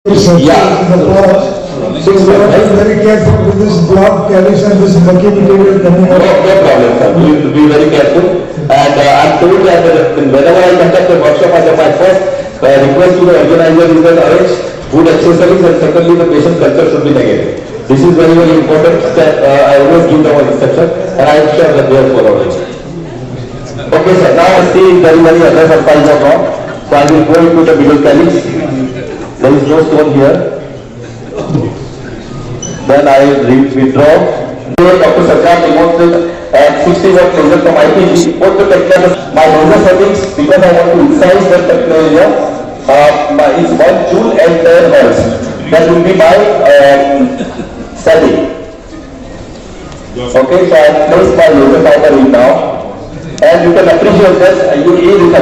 Yeah. Very careful with this block, calyx and this murky material coming out. No problem, sir. We will be very careful. And I'm told that whenever I conduct a workshop, my first request to the organizer is that arrange good accessories and secondly the patient culture should be negative. This is very, very important step. I always give them an instruction and I am sure that they are following. Okay, sir. Now I see very, very other supplies are wrong. So I will go into the middle calyx. There is no stone here. Then I withdraw. Dr. Sarkar demonstrated at 60 watt laser from IPG. Both the technology, my laser settings, because I want to resize the technology, is 1 joule and 10 hertz. That will be my setting. Okay, so I have placed my laser fiber in now. And you can appreciate that you need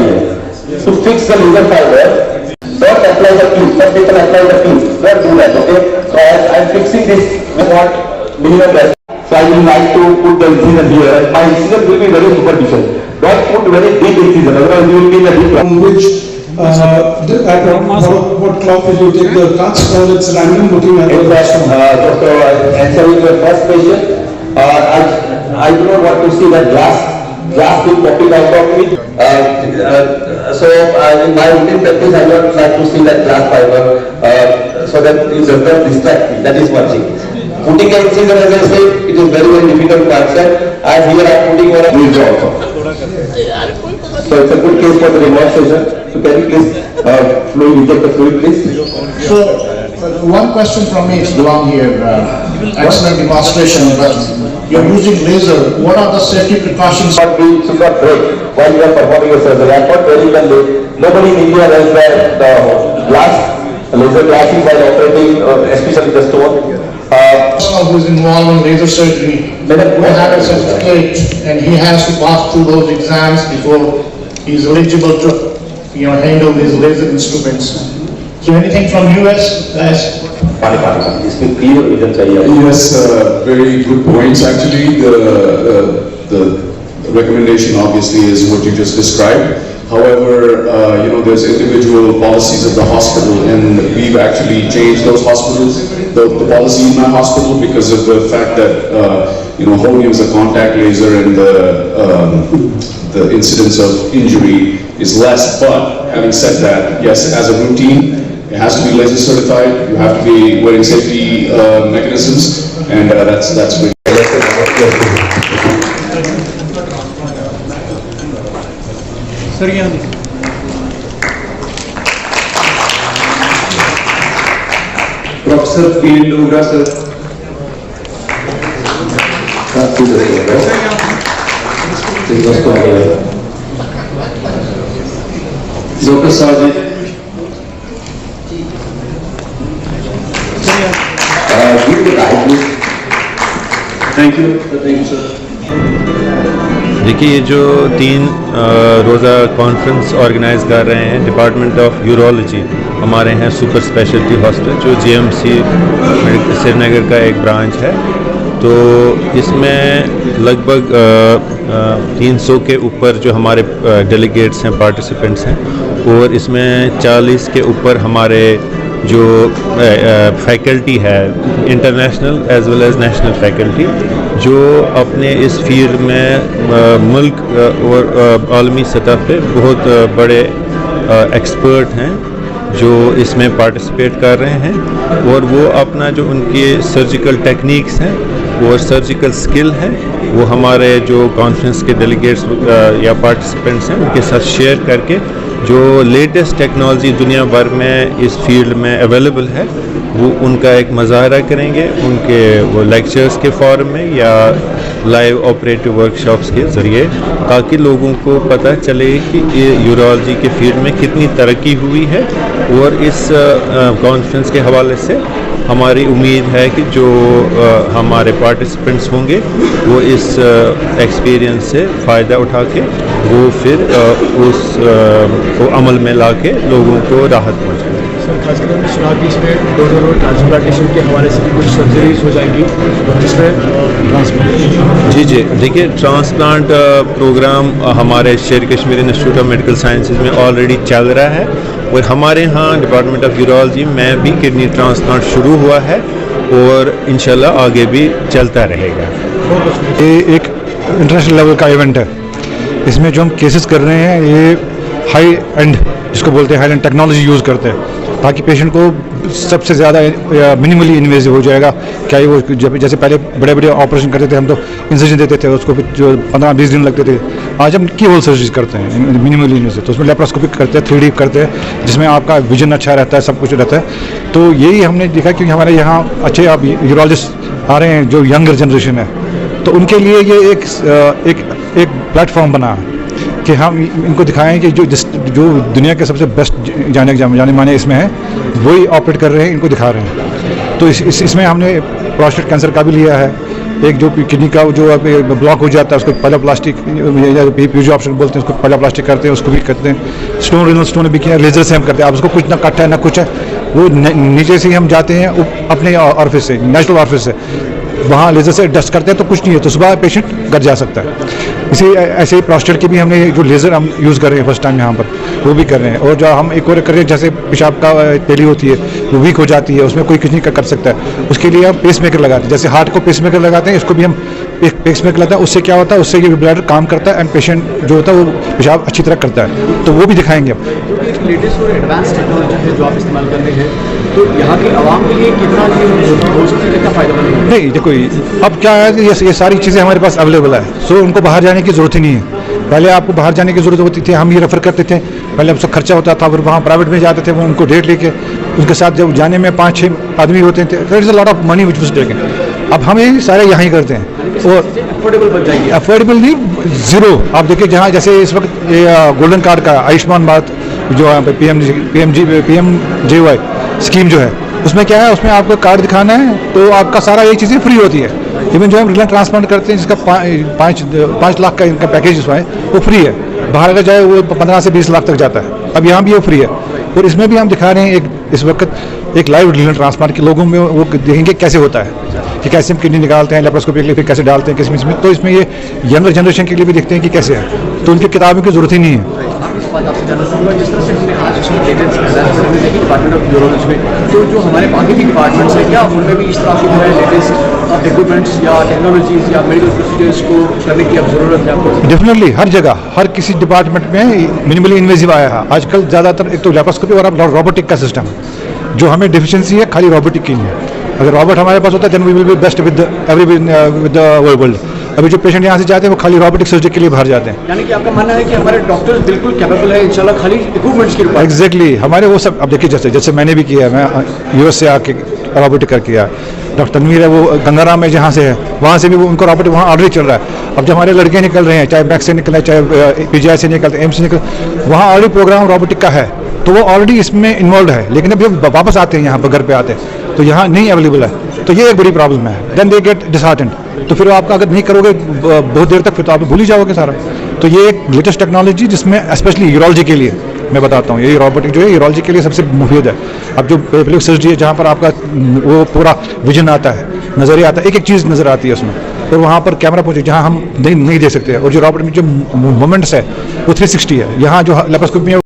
to fix the laser fiber. Don't apply the fuse. Some people apply the fuse. Don't do that, okay? So I am fixing this. We want minimum rest. So I will like to put the incision here. My incision will be very superficial. Don't put very big incision, otherwise you will be in a deep. Which, what cloth will you take the cuts or it's random looking at the So answering your first question, I do not want to see that glass will popping out of me. So in my routine practice, I don't like to see that glass fiber so that it does not distract me. That is one thing. Putting an incision, as I said, it is very, very difficult to answer. And here I am putting one of these also. So it's a good case for the demonstration. So can you please inject the fluid, please? So one question from me is along here. Excellent demonstration, but you're using laser. What are the safety precautions? Should not break while you are performing a surgery. I thought very well. Nobody in India has the glass, laser glasses while operating, especially the stone. Who is involved in laser surgery, who has a certificate, and he has to pass through those exams before he is eligible to, handle these laser instruments. So anything from US, guys? Yes, very good points. Actually, the recommendation obviously is what you just described. However, there's individual policies of the hospital, and we've actually changed those hospitals, the policy in my hospital, because of the fact that Holmium is a contact laser and the incidence of injury is less. But having said that, yes, as a routine, it has to be laser certified. You have to be wearing safety mechanisms, and that's really. Professor Field Ugra, sir. Dr. Sajid. Give the guide, please. Thank you, sir. देखिए, ये जो 3 रोज़ा conference organise कर रहे हैं department of urology, हमारे हैं super speciality hospital जो जीएमसी श्रीनगर का एक ब्रांच है। तो इसमें लगभग 300 के ऊपर जो हमारे डेलीगेट्स हैं, पार्टिसिपेंट्स हैं, और इसमें 40 के ऊपर हमारे जो फैकल्टी है, international as well as national faculty, जो अपने इस फील्ड में मुल्क और आलमी सतह पे बहुत बड़े एक्सपर्ट हैं जो इसमें पार्टिसिपेट कर रहे हैं। और वो अपना जो उनके सर्जिकल टेक्निक्स हैं और सर्जिकल स्किल है वो हमारे जो कॉन्फ्रेंस के डेलीगेट्स या पार्टिसिपेंट्स हैं उनके साथ शेयर करके जो लेटेस्ट टेक्नोलॉजी दुनिया भर में इस फील्ड में अवेलेबल है वो उनका एक मुज़ाहरा करेंगे उनके वो लेक्चर्स के फॉर्म में या लाइव ऑपरेटिव वर्कशॉप्स के ज़रिए, ताकि लोगों को पता चले कि ये यूरोलॉजी के फील्ड में कितनी तरक्की हुई है। और इस कॉन्फ्रेंस के हवाले से हमारी उम्मीद है कि जो हमारे पार्टिसिपेंट्स होंगे वो इस एक्सपीरियंस से फ़ायदा उठा के वो फिर को अमल में ला के लोगों को राहत पहुँचाएंगे। सर, खासकर सुना कि इसमें डोनर और ट्रांसप्लांटेशन के हवाले से भी कुछ सर्जरीज हो जाएंगी जिसमें ट्रांसप्लांट। जी, देखिए, ट्रांसप्लांट प्रोग्राम हमारे शेर Kashmir institute of medical sciences में ऑलरेडी चल रहा है और हमारे यहाँ डिपार्टमेंट ऑफ यूरोलॉजी में भी किडनी ट्रांसप्लांट शुरू हुआ है और इंशाल्लाह आगे भी चलता रहेगा। ये एक इंटरनेशनल लेवल का इवेंट है। इसमें जो हम केसेस कर रहे हैं ये हाई एंड, जिसको बोलते हैं हाई एंड टेक्नोलॉजी यूज़ करते हैं ताकि पेशेंट को सबसे ज़्यादा मिनिमली इन्वेजिव हो जाएगा। क्या वो जब जैसे पहले बड़े बड़े ऑपरेशन करते थे हम तो इंसिजन देते थे, उसको जो 15-20 दिन लगते थे, आज हम की होल सर्जरी करते हैं मिनिमली इन्वेजिव। तो उसमें लेप्रोस्कोपिक करते हैं, 3D करते हैं, जिसमें आपका विजन अच्छा रहता है, सब कुछ रहता है। तो यही हमने देखा क्योंकि हमारे यहाँ अच्छे अब यूरोलॉजिस्ट आ रहे हैं जो यंगर जनरेशन है, तो उनके लिए ये एक प्लेटफॉर्म बना कि हम इनको दिखाएं कि जो दुनिया के सबसे बेस्ट जाने माने इसमें हैं वही ऑपरेट कर रहे हैं, इनको दिखा रहे हैं। तो इसमें हमने प्रोस्टेट कैंसर का भी लिया है, एक जो किडनी का जो ब्लॉक हो जाता है उसको पाइलोप्लास्टिक पीजी ऑप्शन बोलते हैं, उसको पाइलोप्लास्टिक करते हैं, उसको भी करते हैं। स्टोन रिनल स्टोन भी किया, लेजर से हम करते हैं। अब उसको कुछ ना कट है ना कुछ है, वो नीचे से ही हम जाते हैं अपने ऑफिस से, नेशनल ऑफिस से, वहाँ लेजर से डस्ट करते हैं तो कुछ नहीं है, तो सुबह पेशेंट घर जा सकता है। इसी ऐसे ही प्रोस्टेट के भी हमने जो लेज़र हम यूज़ कर रहे हैं फर्स्ट टाइम यहाँ पर, वो भी कर रहे हैं। और जो हम एक और कर रहे हैं, जैसे पेशाब का तेली होती है वो वीक हो जाती है, उसमें कोई कुछ नहीं कर सकता है, उसके लिए हम पेस मेकर लगाते हैं। जैसे हार्ट को पेस मेकर लगाते हैं, इसको भी हम एक पेस मेकर लगाते हैं। उससे क्या होता है, उससे ये ब्लड काम करता है एंड पेशेंट जो होता है वो पेशाब अच्छी तरह करता है, तो वो भी दिखाएंगे हम। लेटेस्ट और एडवांस टेक्नोलॉजी है जो आप इस्तेमाल कर रहे हैं, तो यहाँ की आवाम के लिए कितना हो सकता है, कितना फायदा बनेगा? नहीं देखो, अब क्या है कि ये सारी चीज़ें हमारे पास अवेलेबल है, सो उनको बाहर जाने की ज़रूरत ही नहीं है। पहले आपको बाहर जाने की ज़रूरत होती थी, हम ये रेफ़र करते थे, पहले उसका खर्चा होता था, फिर वहाँ प्राइवेट में जाते थे, वो उनको डेट लेके उनके साथ जब जाने में 5-6 आदमी होते थे, there is a lot of money which was taken. अब हम ये सारे यहाँ ही करते हैं और अफोर्डेबल बन जाएगी। अफोर्डेबल नहीं, ज़ीरो। आप देखिए जहाँ जैसे इस वक्त ये गोल्डन कार्ड का आयुष्मान भारत जो है PMJY स्कीम जो है, उसमें क्या है, उसमें आपको कार्ड दिखाना है तो आपका सारा ये चीज़ें फ्री होती है। इवन जो हम रिलन ट्रांसप्लांट करते हैं जिसका 5 लाख का इनका पैकेज उसमें है, वो फ्री है। बाहर अगर जाए वो 15 से 20 लाख तक जाता है। अब यहाँ भी वो फ्री है। और इसमें भी हम दिखा रहे हैं इस वक्त एक लाइव रिलन ट्रांसप्लांट के लोगों में वो देखेंगे कैसे होता है, कि कैसे हम किडनी निकालते हैं, लेप्रोस्कोपी के लिए फिर कैसे डालते हैं किसमें इसमें। तो इसमें ये यंगर जनरेशन के लिए भी देखते हैं कि कैसे है, तो उनकी किताबों की ज़रूरत ही नहीं है। आपसे जानना चाहूँगा, जिस तरह से हमने आज इसमें लेटेस्ट डिपार्टमेंट ऑफ यूरोलॉजी में, तो जो हमारे बाकी भी डिपार्टमेंट्स हैं, क्या उनमें भी इस तरह की जो है लेटेस्ट इक्विपमेंट्स या टेक्नोलॉजीज या मेडिकल प्रोसीजर्स को करने की अब ज़रूरत है आपको? डेफिनेटली हर जगह, हर किसी डिपार्टमेंट में मिनिमली इन्वेजिव आया है आजकल। ज़्यादातर एक तो लेप्रोस्कोपी और अब रोबोटिक का सिस्टम है, जो हमें डिफिशिएंसी है खाली रोबोटिक की नहीं है। अगर रोबोट हमारे पास होता है then we will be best with the world. अभी जो पेशेंट यहाँ से जाते हैं वो खाली रोबोटिक सर्जरी के लिए बाहर जाते हैं। यानी कि आपका मानना है कि हमारे डॉक्टर बिल्कुल कैपेबल है, इंशाल्लाह खाली इक्विपमेंट्स की रिक्वायरमेंट। एग्जैक्टली हमारे वो सब, अब देखिए जैसे मैंने भी किया है, मैं US से आके रोबोटिक कर किया। डॉक्टर तनवीर है वो गंगाराम में जहाँ से है, वहाँ से भी वो उनको रोबोटिक वहाँ ऑलरेडी चल रहा है। अब जो हमारे लड़के निकल रहे हैं, चाहे मैक्स से निकल रहे हैं, चाहे PGI से निकलते हैं, एम्स से निकल, वहाँ ऑलरेडी प्रोग्राम रोबोटिक का है, तो वो ऑलरेडी इसमें इन्वॉल्व है। लेकिन अब जब वापस आते हैं यहाँ पर, घर पे आते हैं, तो यहाँ नहीं अवेलेबल है, तो ये एक बड़ी प्रॉब्लम है। देन दे गेट डिसहार्टेंड, तो फिर आपका अगर नहीं करोगे बहुत देर तक, फिर तो आप भूल ही जाओगे सारा। तो ये एक लेटेस्ट टेक्नोलॉजी जिसमें स्पेशली यूरोलॉजी के लिए मैं बताता हूँ, ये रोबोटिक जो है यूरोलॉजी के लिए सबसे मुफीद है। अब जो पेल्विक सर्जरी है जहाँ पर आपका वो पूरा विजन आता है, नजरिया आता है, एक एक चीज़ नजर आती है उसमें, और वहाँ पर कैमरा पहुँचे जहाँ हम नहीं देख सकते। और जो रोबोट में जो मूवमेंट्स है वो 360 है। यहाँ जो लेप्रोस्कोपी में